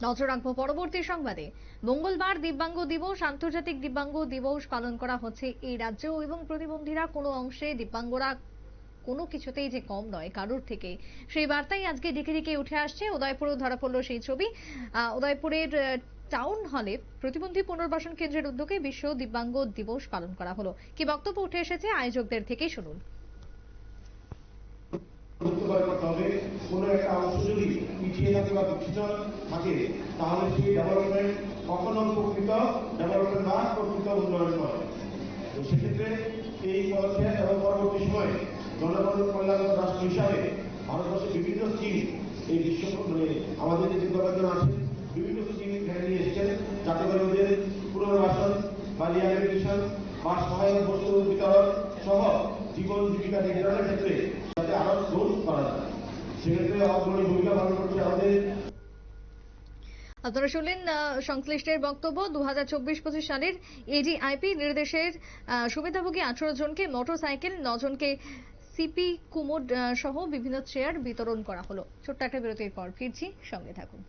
নজর রাখবো পরবর্তী সংবাদে। মঙ্গলবার দিব্যাঙ্গ দিবস, আন্তর্জাতিক দিব্যাঙ্গ দিবস পালন করা হচ্ছে এই রাজ্যেও, এবং প্রতিবন্ধীরা কোনো অংশে, দিব্যাঙ্গরা কোনো কিছুতেই যে কম নয় কারোর থেকে, সেই বার্তাই আজকে দিকে দিকে উঠে আসছে। উদয়পুরেও ধরা পড়লো সেই ছবি। উদয়পুরের টাউন হলে প্রতিবন্ধী পুনর্বাসন কেন্দ্রের উদ্যোগে বিশ্ব দিব্যাঙ্গ দিবস পালন করা হলো। কি বক্তব্য উঠে এসেছে আয়োজকদের থেকেই শুনুন। তবে কোনো একটা অংশ যদি পিছিয়ে থাকে বা পিছিয়ে থাকে, তাহলে সেই ডেভেলপমেন্ট কখনো প্রকৃত ডেভেলপমেন্ট না, প্রকৃত উন্নয়ন নয়। তো সেক্ষেত্রে এই পদক্ষেপ এবং পরবর্তী সময়ে জনগণের কল্যাণ রাষ্ট্র হিসাবে ভারতবর্ষের বিভিন্ন স্কিম এই বিশ্ব আমাদের যে চিন্তাভাবনা আছে, বিভিন্ন স্কিম এখানে নিয়ে এসেছেন, যাতে করে ওদের পুনর্বাসন বা রিহ্যাবিলিটেশন বা সহায়ক বস্তু বিতরণ সহ জীবন জীবিকা নির্ধারণের ক্ষেত্রে যাতে আরো জোর করা যায়, সেক্ষেত্রে অগ্রণী ভূমিকা পালন করছে আমাদের। আপনারা শুনলেন সংশ্লিষ্টের বক্তব্য। 2024-25 সালের এডিআইপি নির্দেশের সুবিধাভোগী 18 জনকে মোটরসাইকেল, 9 জনকে সিপি কুমোড সহ বিভিন্ন চেয়ার বিতরণ করা হলো। ছোট্ট একটা বিরতির পর ফিরছি, সঙ্গে থাকুন।